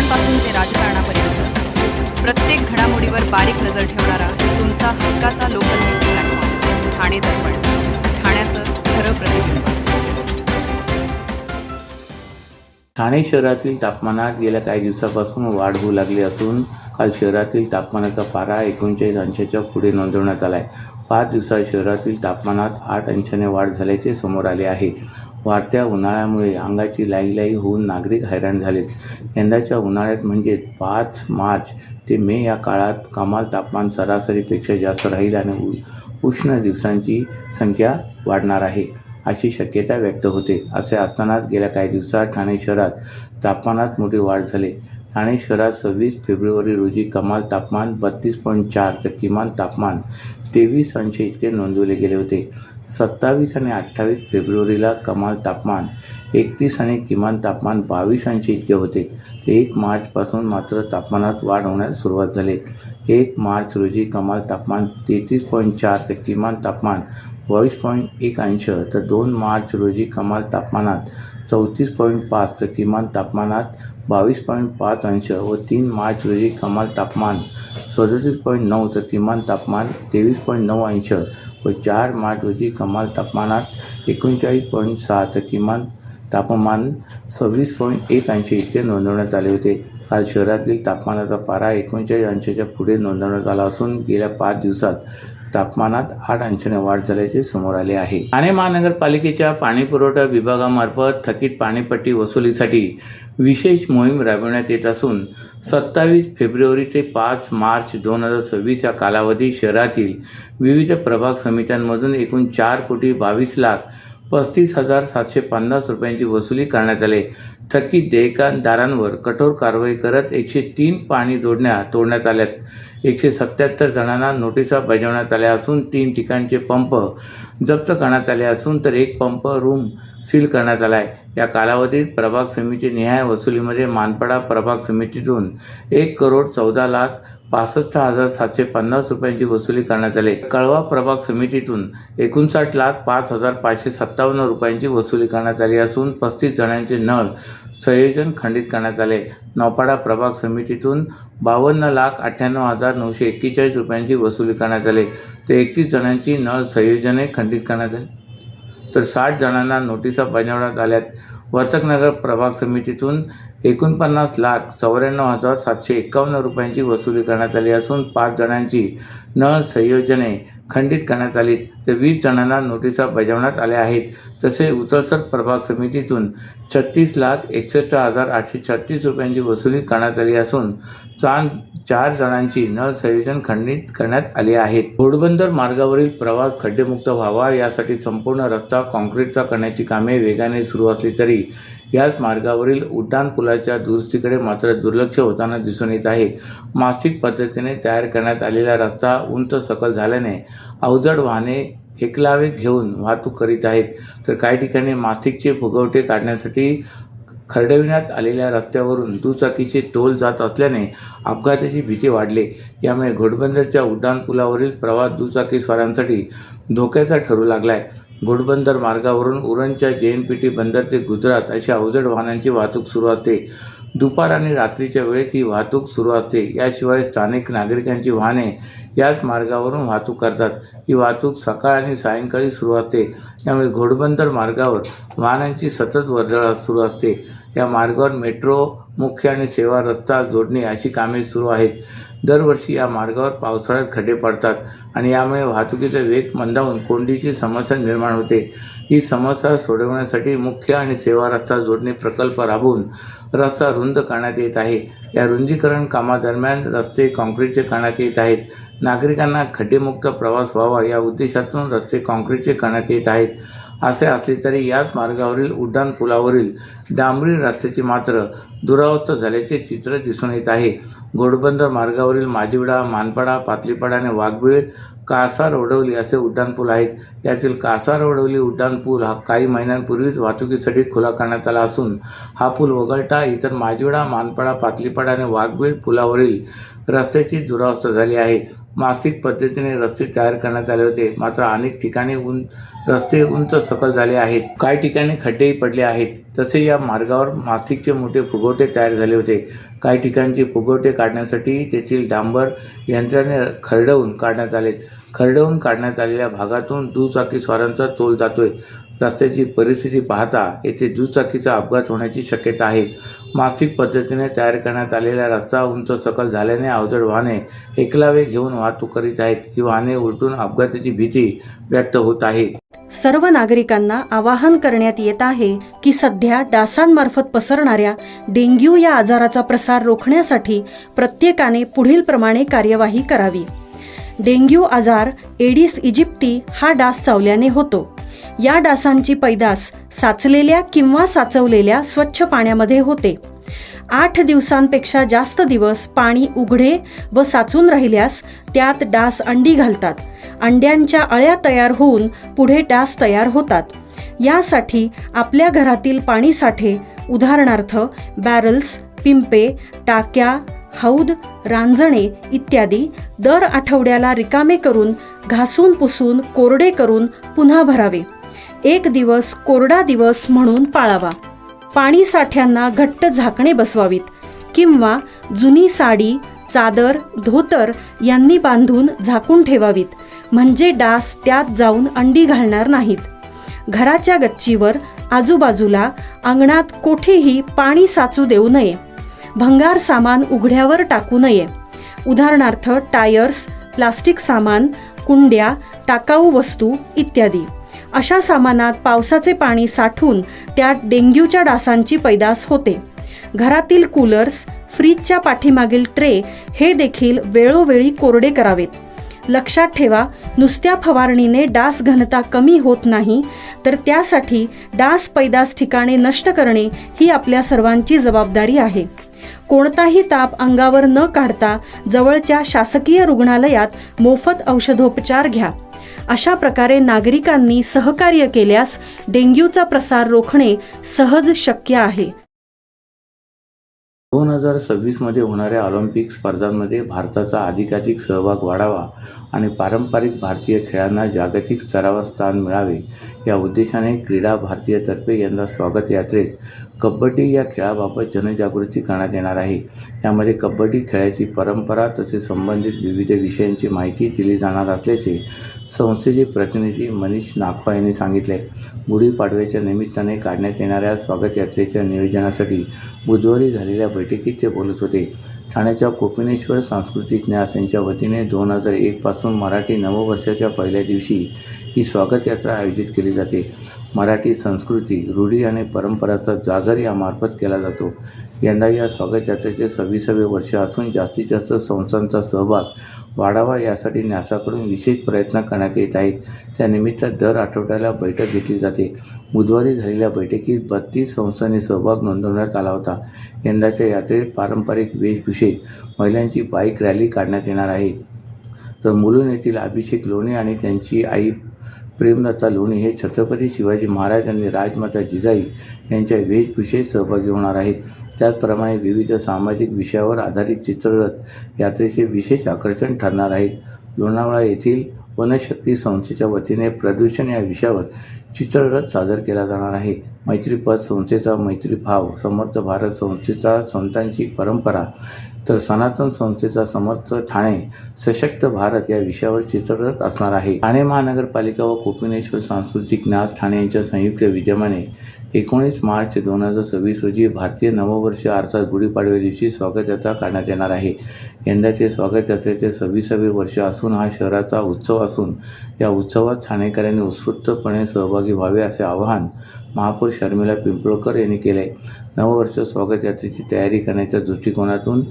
बातम्यांपासून ते राजकारणापर्यंत प्रत्येक घडामोडीवर बारीक नजर ठेवणारा तुमचा हक्काचा लोकल न्यूज प्लॅटफॉर्म ठाणे दर्पण, ठाण्याचं खरं प्रतिबिंब. ठाणे शहरातील तापमानात गेल्या काही दिवसापासून वाढ होऊ लागली असून काल शहरातील तापमानाचा पारा 39 अंशाच्या पुढे नोंदवण्यात आला आहे. 5 दिवसात शहरातील तापमानात 8 अंशाने वाढ झाल्याचे समोर आले आहे. वाढत्या उन्हाळ्यामुळे अंगाची लाई होऊन नागरिक हैराण झालेत. यंदाच्या उन्हाळ्यात म्हणजेच 5 मार्च ते मे या काळात कमाल तापमान सरासरीपेक्षा जास्त राहील आणि उष्ण दिवसांची संख्या वाढणार आहे अशी शक्यता व्यक्त होते. असे असतानाच गेल्या काही दिवसात ठाणे शहरात तापमानात मोठी वाढ झाली. ठाणे शहरात 26 फेब्रुवारी रोजी कमाल तापमान 32.4 तर किमान तापमान 23 अंश इतके नोंदवले गेले होते. 27 आणि 28 फेब्रुवारीला कमाल तापमान 31 आणि किमान तापमान 22 अंश इतके होते. 1 मार्चपासून मात्र तापमानात वाढ होण्यास सुरुवात झाली. 1 मार्च रोजी कमाल तापमान 33.4 तर किमान तापमान 22.1 अंश तर 2 मार्च रोजी कमाल तापमानात 34.5 तर किमान तापमानात 22.5 अंश व 3 मार्च रोजी कमाल तापमान 37.9 तर किमान तापमान 23.9 अंश व 4 मार्च रोजी कमाल तापमानात 39.6 तर किमान तापमान 26.1 अंश इतके नोंदवण्यात आले होते. काल शहरातील तापमानाचा पारा 39 अंशाच्या पुढे नोंदवण्यात आला असून गेल्या 5 दिवसात तापमानात 8 अंशाने वाढ झाल्याचे समोर आले आहे. ठाणे महानगरपालिकेच्या पाणीपुरवठा विभागामार्फत थकीत पाणीपट्टी वसुलीसाठी विशेष मोहीम राबविण्यात येत असून 27 फेब्रुवारी ते 5 मार्च 2026 या कालावधीत शहरातील विविध प्रभाग समित्यांमधून एकूण 4,22,35,750 रुपयांची वसुली करण्यात आली. थकीत देयकादारांवर कठोर कारवाई करत 103 पाणी जोडण्या तोडण्यात आल्यात. 177 जणांना नोटिसा बजावण्यात आल्या असून 3 ठिकाणचे पंप जप्त करण्यात आले असून तर 1 पंप रूम सील करण्यात आला आहे. या कालावधीत प्रभाग समिती निहाय वसुलीमध्ये मानपाडा प्रभाग समितीतून 1,14,65,750 रुपयांची वसुली करण्यात आली. कळवा प्रभाग समितीतून 59,05,557 रुपयांची वसुली करण्यात आली असून 35 जणांचे नळ संयोजन खंडित करण्यात आले. नौपाडा प्रभाग समितीतून 52,98,941 रुपयांची वसुली करण्यात आली तर 31 जणांची नळ संयोजने खंडित करण्यात आली तर 60 जणांना नोटिसा बजावण्यात आल्यात. वर्तकनगर प्रभाग समितीतून 49,94,751 रुपयांची वसुली करण्यात आली असून 5 जणांची नळ संयोजने खंडित करण्यात आली तर 20 जणांना नोटिसा बजावण्यात आल्या आहेत. तसेच उतळसर प्रभाग समितीतून 36,61,836 रुपयांची वसुली करण्यात आली असून 4 जणांची नळ संयोजन खंडित करण्यात आली आहेत. घोडबंदर मार्गावरील प्रवास खड्डेमुक्त व्हावा यासाठी संपूर्ण रस्ता काँक्रीटचा करण्याची कामे वेगाने सुरू असली तरी याच मार्गावरील उड्डाणपुलाच्या दुरुस्तीकडे मात्र दुर्लक्ष होताना दिसून येत आहे. मास्टिक पद्धतीने तयार करण्यात आलेला रस्ता उंच सकल झाल्याने अवजड वाहने हेकलावे घेऊन वाहतूक करीत आहेत तर काही ठिकाणी मास्टिकचे फुगवटे काढण्यासाठी खरडविण्यात आलेल्या रस्त्यावरून दुचाकीचे टोल जात असल्याने अपघाताची भीती वाढली. यामुळे घोडबंदरच्या उड्डाणपुलावरील प्रवास दुचाकीस्वारांसाठी धोक्याचा ठरू लागलाय. घोडबंदर मार्गावरून उरणच्या JNPT बंदर ते गुजरात अशा अवजड वाहनांची वाहतूक सुरू असते. दुपार आणि रात्रीच्या वेळेत ही वाहतूक सुरू असते. याशिवाय स्थानिक नागरिकांची वाहने याच मार्गावरून वाहतूक करतात. ही वाहतूक सकाळ आणि सायंकाळी सुरू असते. त्यामुळे घोडबंदर मार्गावर वाहनांची सतत वर्दळ सुरू असते. या मार्गावर मेट्रो, मुख्य आणि सेवा रस्ता जोडणी अशी कामे सुरू आहेत. दरवर्षी या मार्गावर पावसाळ्यात खड्डे पडतात आणि यामुळे वाहतुकीचा वेग मंदावून कोंडीची समस्या निर्माण होते. ही समस्या सोडवण्यासाठी मुख्य आणि सेवा रस्ता जोडणी प्रकल्प राबवून रस्ता रुंद करण्यात येत आहे. या रुंदीकरण कामादरम्यान रस्ते काँक्रीटचे करण्यात येत आहेत. नागरिकांना खड्डेमुक्त प्रवास व्हावा या उद्देशातून रस्ते काँक्रीटचे करण्यात येत आहेत. असे असले तरी याच मार्गावरील उड्डाणपुलावरील डांबरी रस्त्याची मात्र दुरावस्था झाल्याचे चित्र दिसून येत आहे. घोडबंदर मार्गावरील माजिवडा, मानपाडा, पातलीपाडा आणि वाघबीळ, कासार-वडवली असे उड्डाणपूल आहेत. यातील कासार-वडवली उड्डाणपूल हा काही महिन्यांपूर्वीच वाहतुकीसाठी खुला करण्यात आला असून हा पूल वगळता इतर माजिवडा, मानपाडा, पातलीपाडा आणि वाघबीळ पुलावरील रस्त्याची दुरावस्था झाली आहे. मासिक पद्धतीने रस्ते तयार करण्यात आले होते. मात्र अनेक ठिकाणी रस्ते उंच सकल झाले आहेत. काही ठिकाणी खड्डेही पडले आहेत. तसे या मार्गावर मासिकचे मोठे फुगवटे तयार झाले होते. काही ठिकाणचे फुगवटे काढण्यासाठी तेथील डांबर यंत्राने खरडवून काढण्यात आले. खरडवून काढण्यात आलेल्या भागातून दुचाकीस्वारांचा तोल जातोय. रस्त्याची परिस्थिती पाहता येथे दुचाकीचा अपघात होण्याची शक्यता आहे. मासिक पद्धतीने तयार करण्यात आलेला रस्ता उंच सकल झाल्याने अवजड वाहने एकलावे घेऊन वाहतूक करीत आहेत. ही वाहने उलटून अपघाताची भीती व्यक्त होत आहे. सर्व नागरिकांना आवाहन करण्यात येत आहे की सध्या डासांमार्फत पसरणाऱ्या डेंग्यू या आजाराचा प्रसार रोखण्यासाठी प्रत्येकाने पुढीलप्रमाणे कार्यवाही करावी. डेंग्यू आजार एडिस इजिप्ती हा डास चावल्याने होतो. या डासांची पैदास साचलेल्या किंवा साचवलेल्या स्वच्छ पाण्यामध्ये होते. 8 दिवसांपेक्षा जास्त दिवस पाणी उघडे व साचून राहिल्यास त्यात डास अंडी घालतात. अंड्यांच्या अळ्या तयार होऊन पुढे डास तयार होतात. यासाठी आपल्या घरातील पाणीसाठे उदाहरणार्थ बॅरल्स, पिंपे, टाक्या, हौद, रांजणे इत्यादी दर आठवड्याला रिकामे करून घासून पुसून कोरडे करून पुन्हा भरावे. 1 दिवस कोरडा दिवस म्हणून पाळावा. पाणी साठ्यांना घट्ट झाकणे बसवावीत किंवा जुनी साडी, चादर, धोतर यांनी बांधून झाकून ठेवावीत, म्हणजे डास त्यात जाऊन अंडी घालणार नाहीत. घराच्या गच्चीवर, आजूबाजूला, अंगणात कोठेही पाणी साचू देऊ नये. भंगार सामान उघड्यावर टाकू नये. उदाहरणार्थ टायर्स, प्लास्टिक सामान, कुंड्या, टाकाऊ वस्तू इत्यादी. अशा सामानात पावसाचे पाणी साठून त्यात डेंग्यूच्या डासांची पैदास होते. घरातील कूलर्स, फ्रीजच्या पाठीमागील ट्रे हे देखील वेळोवेळी कोरडे करावेत. लक्षात ठेवा, नुसत्या फवारणीने डास घनता कमी होत नाही, तर त्यासाठी डास पैदास ठिकाणे नष्ट करणे ही आपल्या सर्वांची जबाबदारी आहे. कोणताही ताप अंगावर न काढता जवळच्या शासकीय रुग्णालयात मोफत औषधोपचार घ्या. अशा प्रकारे नागरिकांनी सहकार्य केल्यास डेंग्यूचा प्रसार रोखणे सहज शक्य आहे. 2026 मध्ये होणाऱ्या ऑलिम्पिक स्पर्धांमध्ये भारताचा अधिकाधिक सहभाग वाढावा आणि पारंपरिक भारतीय खेळांना जागतिक स्तरावर स्थान मिळावे या उद्देशाने क्रीडा भारतीयतर्फे यंदा स्वागत यात्रेत कबड्डी या खेळाबाबत जनजागृती करण्यात येणार आहे. यामध्ये कबड्डी खेळाची परंपरा तसेच संबंधित विविध विषयांची माहिती दिली जाणार असल्याचे संस्थेचे प्रतिनिधी मनीष नाखवा यांनी सांगितले. गुढीपाडव्याच्या निमित्ताने काढण्यात येणाऱ्या स्वागत यात्रेच्या नियोजनासाठी बुधवारी झालेल्या बैठकीत ते बोलत होते. ठाण्याच्या कोपिनेश्वर सांस्कृतिक न्यास यांच्या वतीने 2001 पासून मराठी नववर्षाच्या पहिल्या दिवशी ही स्वागत यात्रा आयोजित केली जाते. मराठी संस्कृती, रूढी आणि परंपराचा जागर यामार्फत केला जातो. यंदा या स्वागत यात्रेचे 26वे वर्ष असून जास्तीत जास्त संस्थांचा सहभाग वाढावा यासाठी न्यासाकडून विशेष प्रयत्न करण्यात येत आहेत. त्यानिमित्त दर आठवड्याला बैठक घेतली जाते. बुधवारी झालेल्या बैठकीत 32 संस्थांनी सहभाग नोंदवण्यात आला होता. यंदाच्या यात्रेत पारंपरिक वेशभूषेत महिलांची बाईक रॅली काढण्यात येणार आहे. तर मुलुंड येथील अभिषेक लोणी आणि त्यांची आई प्रेमलता लोणी हे छत्रपती शिवाजी महाराज आणि राजमाता जिजाई यांच्या वेशभूषेत सहभागी होणार आहेत. त्याचप्रमाणे विविध सामाजिक विषयावर आधारित चित्ररथ यात्रेचे विशेष आकर्षण ठरणार आहेत. लोणावळा येथील वनशक्ती संस्थेच्या वतीने प्रदूषण या विषयावर चित्ररथ सादर केला जाणार आहे. मैत्रीपथ संस्थेचा मैत्रीभाव, समर्थ भारत संस्थेचा संतांची परंपरा, तर सनातन संस्थेचा समर्थ ठाणे सशक्त भारत या विषयावर चित्ररथ असणार आहे. ठाणे महानगरपालिका व कोपिनेश्वर सांस्कृतिक न्यास ठाणे यांच्या संयुक्त विद्यमाने 19 मार्च 2026 रोजी भारतीय नववर्ष अर्थात गुढीपाडव्या दिवशी स्वागत यात्रा काढण्यात येणार आहे. यंदाचे स्वागत यात्रेचे 26वे वर्ष असून हा शहराचा उत्सव असून या उत्सवात ठाणेकरांनी उत्स्फूर्तपणे सहभागी व्हावे असे आवाहन महापौर शर्मिला पिंपळकर यांनी केले. नववर्ष स्वागत यात्रेची तयारी करण्याच्या दृष्टिकोनातून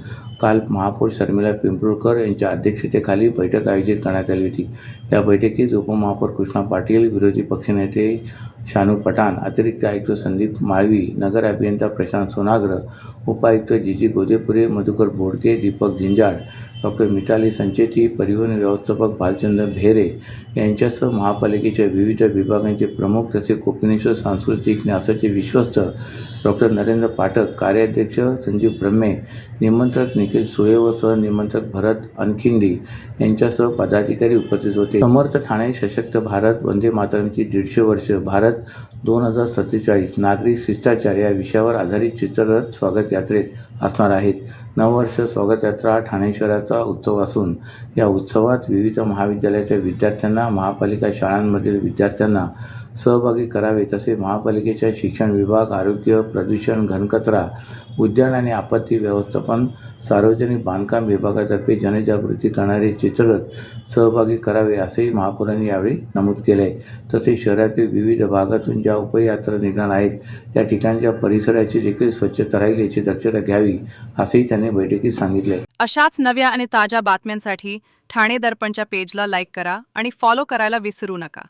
काल महापौर शर्मिला पिंपळकर यांच्या अध्यक्षतेखाली बैठक आयोजित करण्यात आली होती. या बैठकीत उपमहापौर कृष्णा पाटील, विरोधी पक्षनेते शानू पठाण, अतिरिक्त आयुक्त संदीप माळवी, नगर अभियंता प्रशांत सोनाग्र, उपायुक्त जीजी गोदेपुरे, मधुकर बोडके, दीपक झिंजाळ, डॉक्टर मिताली संचेती, परिवहन व्यवस्थापक भालचंद्र भेरे यांच्यासह महापालिकेच्या विविध विभागांचे प्रमुख तसेच कोपिनेश्वर सांस्कृतिक न्यासाचे विश्वस्त डॉक्टर नरेंद्र पाठक, कार्याध्यक्ष संजीव ब्रह्मे, निमंत्रक निखिल सुळे व सहनिमंत्रक भरत अनखिंडी यांच्यासह पदाधिकारी उपस्थित होते. समर्थ ठाणे सशक्त भारत, वंदे मातरमची 150 वर्ष, भारत 2047, नागरिक शिष्टाचार या विषयावर आधारित चित्ररथ स्वागत यात्रेत असणार आहेत. नववर्ष स्वागत यात्रा हा ठाणे शहराचा उत्सव असून या उत्सवात विविध महाविद्यालयाच्या विद्यार्थ्यांना, महापालिका शाळांमधील विद्यार्थ्यांना सहभागी करावे तसे महापालिकेच्या शिक्षण विभाग, आरोग्य, प्रदूषण, घनकचरा, उद्यान आणि आपत्ती व्यवस्थापन, सार्वजनिक बांधकाम विभागातर्फे जनजागृती करणारे चित्ररथ सहभागी करावे असेही महापौरांनी यावेळी नमूद केले. तसेच शहरातील विविध भागातून ज्या उपयात्रा निघणार आहेत त्या ठिकाणच्या परिसराची देखील स्वच्छता राहील याची दक्षता घ्यावी असेही त्यांनी बैठकीत सांगितले. अशाच नव्या आणि ताज्या बातम्यांसाठी ठाणे दर्पणच्या पेजला लाईक करा आणि फॉलो करायला विसरू नका.